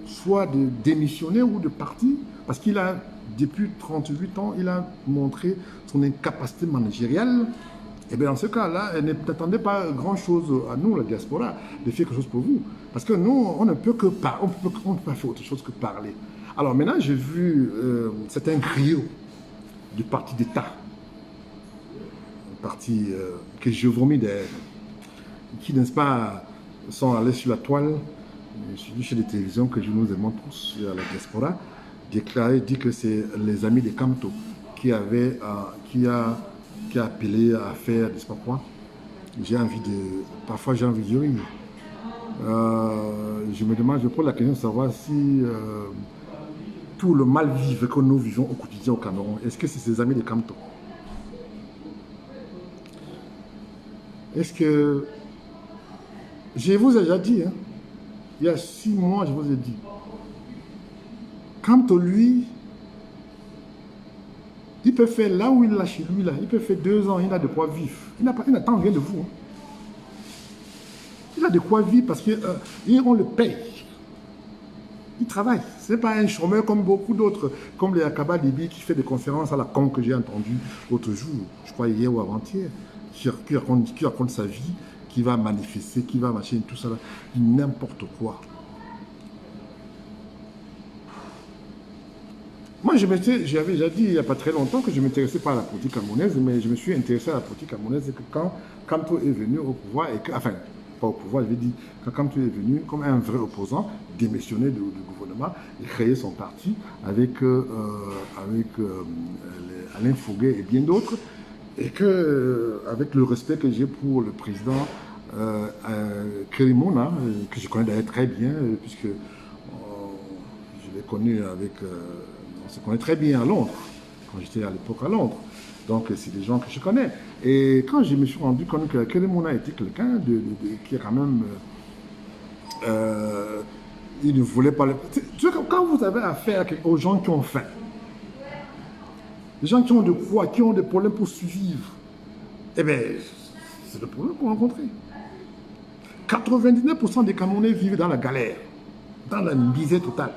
soit de démissionner ou de partir, parce qu'il a, depuis 38 ans, il a montré son incapacité managériale. Et bien dans ce cas-là, n'attendez pas grand-chose à nous, la diaspora, de faire quelque chose pour vous. Parce que nous, on ne peut que parler, on ne peut pas faire autre chose que parler. Alors maintenant, j'ai vu certains griots du parti d'État, un parti que je vomis d'ailleurs, qui, n'est-ce pas, sont allés sur la toile, chez les télévisions que je nous aimons tous à la diaspora, dit que c'est les amis de Kamto qui a appelé à faire, je ne sais pas quoi. Parfois j'ai envie de rire. Je me demande, je pose la question de savoir si tout le mal-vivre que nous vivons au quotidien au Cameroun, est-ce que c'est ces amis de Kamto? Est-ce que... Je vous ai déjà dit, hein, il y a 6 mois, je vous ai dit, Kamto, lui, il peut faire là où il l'a chez lui, là, il peut faire 2 ans, il a de quoi vivre. Il n'attend rien de vous. Hein. Il a de quoi vivre parce qu'on le paye. Il travaille. Ce n'est pas un chômeur comme beaucoup d'autres, comme les Akaba Libi qui fait des conférences à la con que j'ai entendu l'autre jour, je crois hier ou avant-hier, qui raconte sa vie, qui va manifester, qui va machin, tout ça, n'importe quoi. Moi, j'avais déjà dit il n'y a pas très longtemps que je ne m'intéressais pas à la politique camerounaise, mais je me suis intéressé à la politique camerounaise que quand Kamto est venu au pouvoir, et que, enfin, pas au pouvoir, je vais dire, quand Kamto est venu comme un vrai opposant, démissionné du gouvernement, et créé son parti avec Alain Fouguet et bien d'autres, et que, avec le respect que j'ai pour le président Kérimona, que je connais d'ailleurs très bien, puisque je l'ai connu avec... on se connaît très bien à Londres, quand j'étais à l'époque à Londres. Donc, c'est des gens que je connais. Et quand je me suis rendu compte que Kérimona était quelqu'un qui est quand même... il ne voulait pas... Tu vois, quand vous avez affaire aux gens qui ont faim, les gens qui ont de quoi, qui ont des problèmes pour survivre, eh bien, c'est le problème qu'on rencontre. 99% des Camerounais vivent dans la galère, dans la misère totale.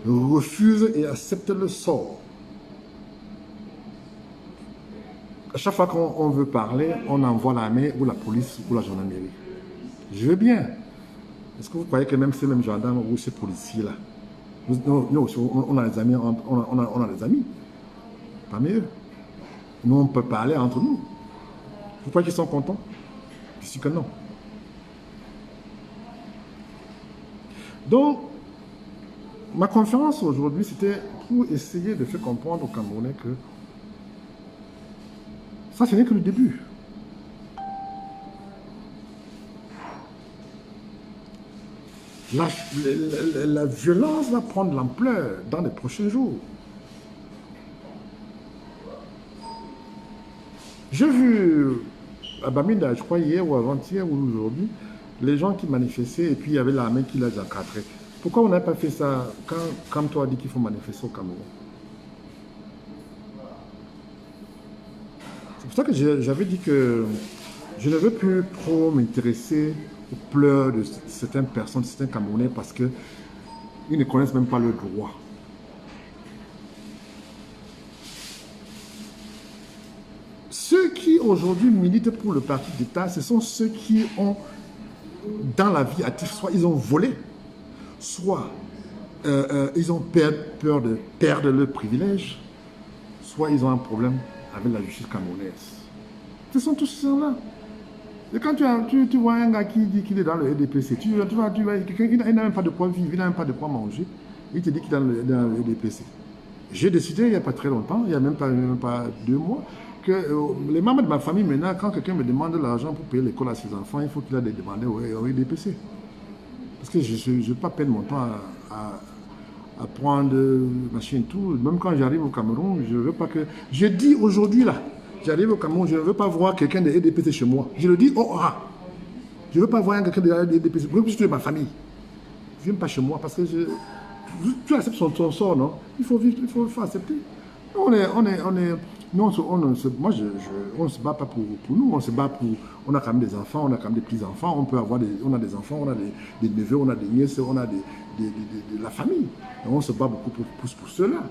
Refuse et accepte le sort. À chaque fois qu'on veut parler, on envoie l'armée ou la police ou la gendarmerie. Je veux bien. Est-ce que vous croyez que même ces mêmes gendarmes ou ces policiers-là, nous aussi, on a des amis, on a des amis, parmi eux. Nous, on peut parler entre nous. Vous croyez qu'ils sont contents? Je suis que non. Donc, ma conférence aujourd'hui, c'était pour essayer de faire comprendre aux Camerounais que ça, ce n'est que le début. La violence va prendre l'ampleur dans les prochains jours. J'ai vu à Bamida, je crois hier ou avant-hier ou aujourd'hui, les gens qui manifestaient et puis il y avait l'armée qui les encadrait. Pourquoi on n'a pas fait ça quand toi a dit qu'il faut manifester au Cameroun? C'est pour ça que j'avais dit que je ne veux plus trop m'intéresser aux pleurs de certaines personnes, certains Camerounais, parce qu'ils ne connaissent même pas le droit. Ceux qui aujourd'hui militent pour le parti d'État, ce sont ceux qui ont, dans la vie active, soit ils ont volé, soit ils ont peur de perdre leurs privilèges, soit ils ont un problème avec la justice camerounaise. Ce sont tous ces gens-là. Et quand tu vois un gars qui dit qu'il est dans le EDPC, tu vois quelqu'un qui n'a même pas de quoi vivre, il n'a même pas de quoi manger, il te dit qu'il est dans le EDPC. J'ai décidé il n'y a pas très longtemps, il n'y a même pas 2 mois, que les membres de ma famille, maintenant, quand quelqu'un me demande de l'argent pour payer l'école à ses enfants, il faut qu'il aille les demander au EDPC. Parce que je ne vais pas perdre mon temps à prendre machin tout. Même quand j'arrive au Cameroun, je ne veux pas que... Je dis aujourd'hui là, j'arrive au Cameroun, je ne veux pas voir quelqu'un de EDPC chez moi. Je le dis, je ne veux pas voir quelqu'un de EDPC. Même si tu es ma famille, ne viens pas chez moi parce que tu acceptes son sort, non? Il faut vivre, il faut accepter. Nous, on ne se bat pas pour nous, on se bat pour... On a quand même des enfants, on a quand même des petits-enfants, on a des enfants, on a des neveux, on a des nièces, on a de la famille. Et on se bat beaucoup pour cela.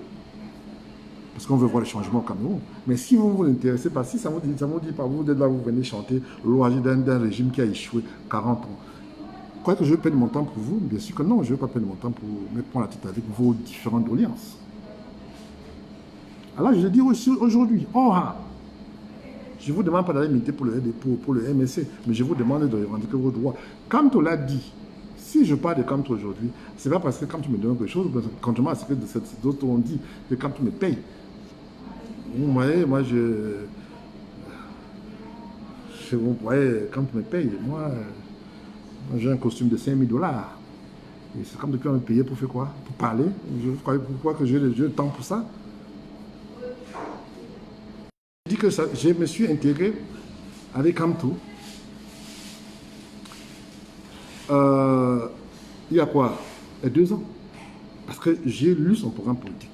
Parce qu'on veut voir les changements au Cameroun. Mais si vous vous intéressez pas, si ça vous dit pas, vous êtes là, vous venez chanter l'origine d'un régime qui a échoué 40 ans. Vous croyez que je vais perdre mon temps pour vous? Bien sûr que non, je ne vais pas perdre mon temps pour me prendre la tête avec vos différentes doléances. Alors je le dis aussi aujourd'hui, je ne vous demande pas d'aller militer pour le MSC, mais je vous demande de revendiquer vos droits. Kamto l'a dit, si je parle de Kamto aujourd'hui, ce n'est pas parce que Kamto me donne quelque chose, contrairement à ce que d'autres ont dit, que Kamto me paye. Vous voyez, moi vous voyez, Kamto me paye, moi j'ai un costume de 5 000 $. Et c'est comme depuis on me payer pour faire quoi? Pour parler? Pourquoi que j'ai le temps pour ça? Je dis que je me suis intégré avec Kamto. Il y a quoi? 2 ans. Parce que j'ai lu son programme politique.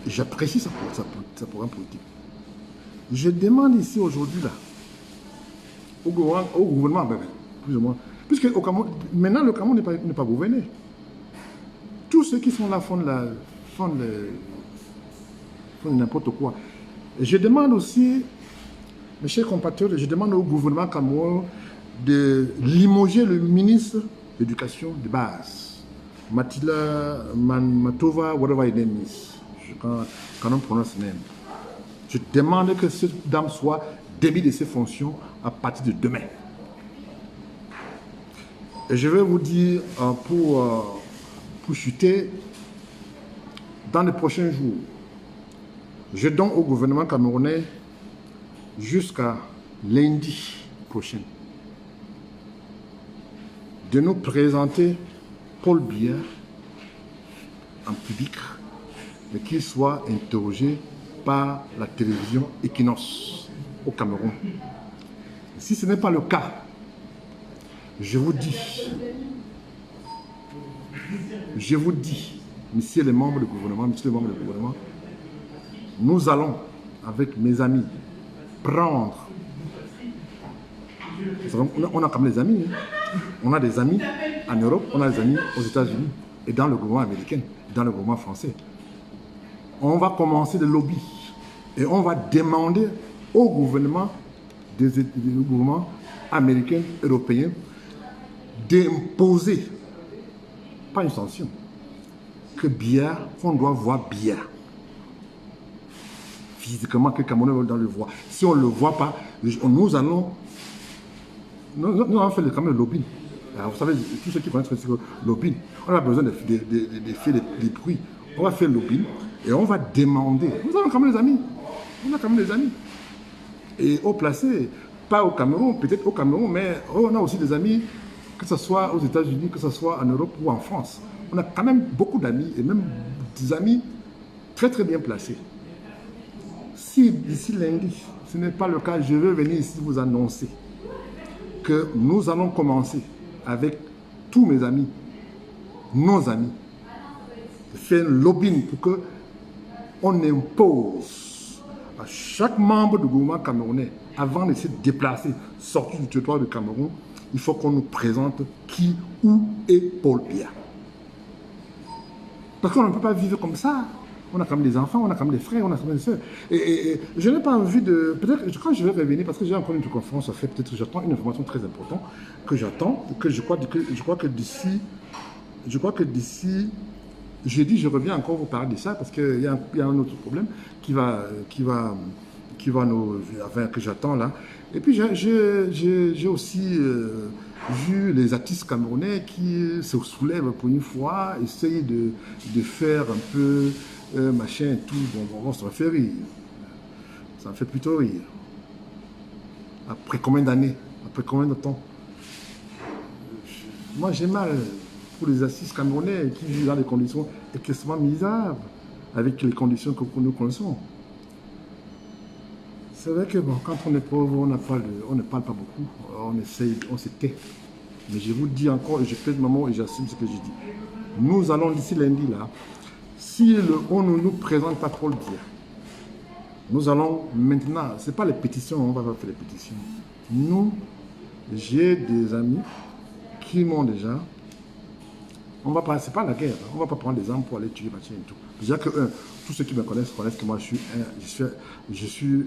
J'apprécie sa programme politique. Je demande ici aujourd'hui, là, au gouvernement, plus ou moins. Puisque au Cameroun, maintenant, le Cameroun n'est pas gouverné. Tous ceux qui sont là font n'importe quoi. Et je demande aussi, mes chers compatriotes, je demande au gouvernement camerounais de limoger le ministre de l'Éducation de base, Matila Matova, whatever his name is. Quand on prononce son nom. Je demande que cette dame soit démise de ses fonctions à partir de demain. Et je vais vous dire, pour chuter, dans les prochains jours, je donne au gouvernement camerounais jusqu'à lundi prochain de nous présenter Paul Biya en public et qu'il soit interrogé par la télévision Equinox au Cameroun. Si ce n'est pas le cas, je vous dis, messieurs les membres du gouvernement, nous allons, avec mes amis, prendre. On a comme des amis. On a des amis en Europe, on a des amis aux États-Unis et dans le gouvernement américain, dans le gouvernement français. On va commencer le lobby et on va demander au gouvernement des gouvernements américains, européens, d'imposer, pas une sanction, que Biya, qu'on doit voir Biya. Physiquement, que Cameroun doit le voir. Si on ne le voit pas, nous allons faire quand même le lobbying. Alors, vous savez, tous ceux qui connaissent le lobbying, on a besoin de faire des bruits. On va faire le lobbying et on va demander. Nous avons quand même des amis. On a quand même des amis. Et au placé, pas au Cameroun, peut-être au Cameroun, mais on a aussi des amis, que ce soit aux États-Unis, que ce soit en Europe ou en France. On a quand même beaucoup d'amis et même des amis très très bien placés. Si d'ici lundi, ce n'est pas le cas, je vais venir ici vous annoncer que nous allons commencer avec tous mes amis, nos amis, faire un lobbying pour qu'on impose à chaque membre du gouvernement camerounais, avant de se déplacer, sortir du territoire du Cameroun, il faut qu'on nous présente qui, où est Paul Biya. Parce qu'on ne peut pas vivre comme ça. On a quand même des enfants, on a quand même des frères, on a quand même des soeurs. Et je n'ai pas envie de... Peut-être, je crois que je vais revenir, parce que j'ai encore une conférence à faire, peut-être que j'attends une information très importante, que j'attends, que je crois que d'ici jeudi, je reviens encore vous parler de ça, parce qu'il y a un autre problème qui va nous... Enfin, que j'attends là. Et puis, j'ai aussi vu les artistes camerounais qui se soulèvent pour une fois, essayent de faire un peu... machin et tout, bon, ça me fait rire. Ça me fait plutôt rire. Après combien d'années? Après combien de temps? Moi, j'ai mal pour les artistes camerounais qui vivent dans des conditions extrêmement misérables, avec les conditions que nous connaissons. C'est vrai que bon, quand on est pauvre, on ne parle pas beaucoup, on essaye, on se tait. Mais je vous dis encore, et je pèse ma mot et j'assume ce que je dis. Nous allons d'ici lundi là, si on ne nous présente pas Paul Biya, nous allons maintenant, ce n'est pas les pétitions, on va pas faire les pétitions. Nous, j'ai des amis qui m'ont déjà, on va pas, c'est pas la guerre, on ne va pas prendre des armes pour aller tuer, machin et tout. Déjà que tous ceux qui me connaissent que moi je suis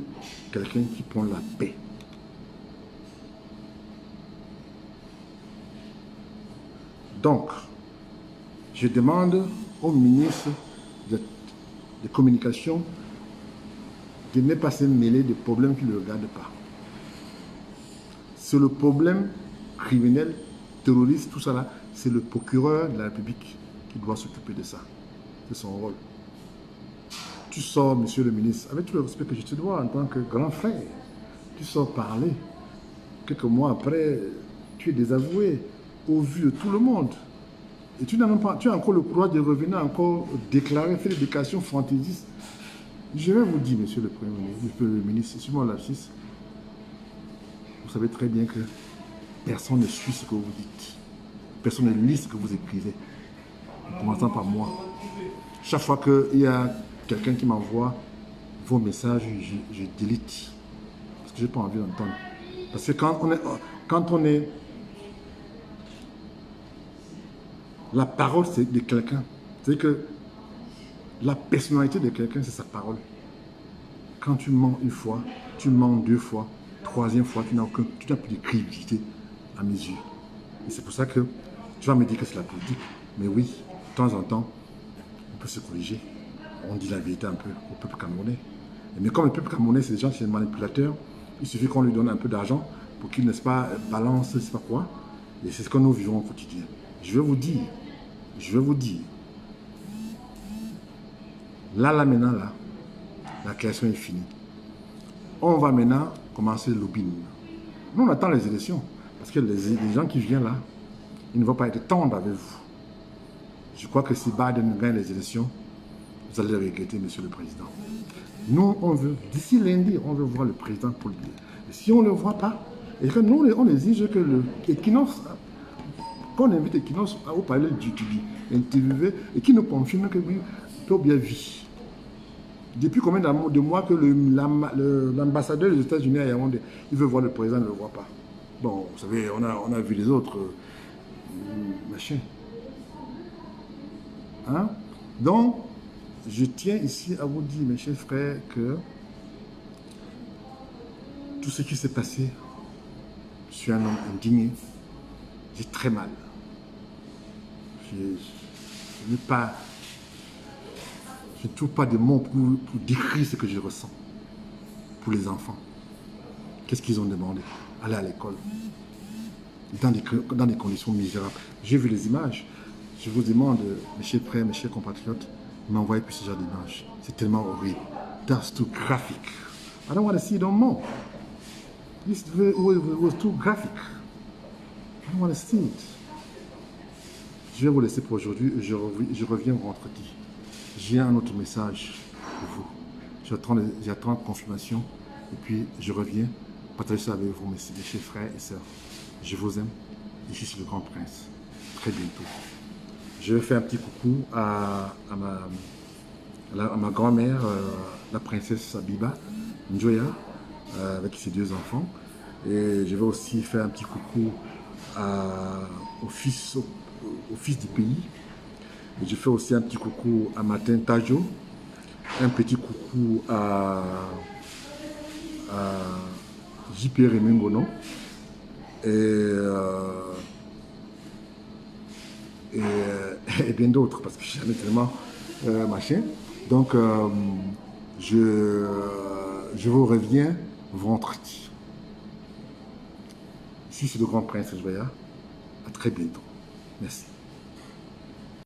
quelqu'un qui prend la paix. Donc, je demande au ministre de communication de ne pas se mêler de problèmes qui ne le regardent pas. C'est le problème criminel, terroriste, tout ça là, c'est le procureur de la République qui doit s'occuper de ça. C'est son rôle. Tu sors, monsieur le ministre, avec tout le respect que je te dois en tant que grand frère, tu sors parler. Quelques mois après, tu es désavoué au vu de tout le monde. Et tu n'as même pas, tu as encore le courage de revenir encore déclarer, faire des déclarations fantaisistes. Je vais vous dire, monsieur le Premier ministre, monsieur le ministre, sur mon lapsus, vous savez très bien que personne ne suit ce que vous dites. Personne ne lit ce que vous écrivez. En commençant par moi. Chaque fois qu'il y a quelqu'un qui m'envoie vos messages, je délite. Parce que je n'ai pas envie d'entendre. Parce que quand on est La parole, c'est de quelqu'un. C'est que la personnalité de quelqu'un, c'est sa parole. Quand tu mens une fois, tu mens deux fois, troisième fois, tu n'as plus de crédibilité à mes yeux. Et c'est pour ça que tu vas me dire que c'est la politique. Mais oui, de temps en temps, on peut se corriger. On dit la vérité un peu au peuple camerounais. Mais comme le peuple camerounais, c'est des gens qui sont manipulateurs, il suffit qu'on lui donne un peu d'argent pour qu'il, n'est-ce pas, balance, je ne sais pas quoi. Et c'est ce que nous vivons au quotidien. Je vais vous dire, là maintenant, là, la création est finie. On va maintenant commencer le lobbying. Nous, on attend les élections. Parce que les gens qui viennent là, ils ne vont pas être tendres avec vous. Je crois que si Biden gagne les élections, vous allez le regretter, monsieur le président. Nous, on veut, d'ici lundi, on veut voir le président pour le dire. Et si on ne le voit pas, et que nous, on exige que l'Equinox, qu'on invite Equinox au palais du Tibi, interviewé, et qui nous confirme que oui, tout bien vu. Depuis combien de mois que l'ambassadeur des États-Unis à Yaoundé, il veut voir le président, il ne le voit pas. Bon, vous savez, on a vu les autres machins. Hein? Donc, je tiens ici à vous dire, mes chers frères, que tout ce qui s'est passé, je suis un homme indigné. J'ai très mal. Je ne trouve pas de mots pour décrire ce que je ressens pour les enfants. Qu'est-ce qu'ils ont demandé? Aller à l'école. Dans des conditions misérables. J'ai vu les images. Je vous demande, mes chers frères, mes chers compatriotes, m'envoyez plus ce genre d'images. C'est tellement horrible. That's too graphic. I don't want to see it no more. This was too graphic. I don't want to see it. Je vais vous laisser pour aujourd'hui. Je reviens vendredi. J'ai un autre message pour vous. J'attends la confirmation. Et puis, je reviens partager ça avec vous, mes chers frères et sœurs. Je vous aime. Ici, c'est le Grand Prince. Très bientôt. Je vais faire un petit coucou à ma grand-mère, la princesse Abiba Njoya, avec ses deux enfants. Et je vais aussi faire un petit coucou au fils du pays. Et je fais aussi un petit coucou à Martin Tajo. Un petit coucou à JP Remengono. Et bien d'autres, parce que j'en ai tellement machin. Donc, je vous reviens vendredi. Ici, c'est le Grand Prince Joya. À très bientôt. Merci.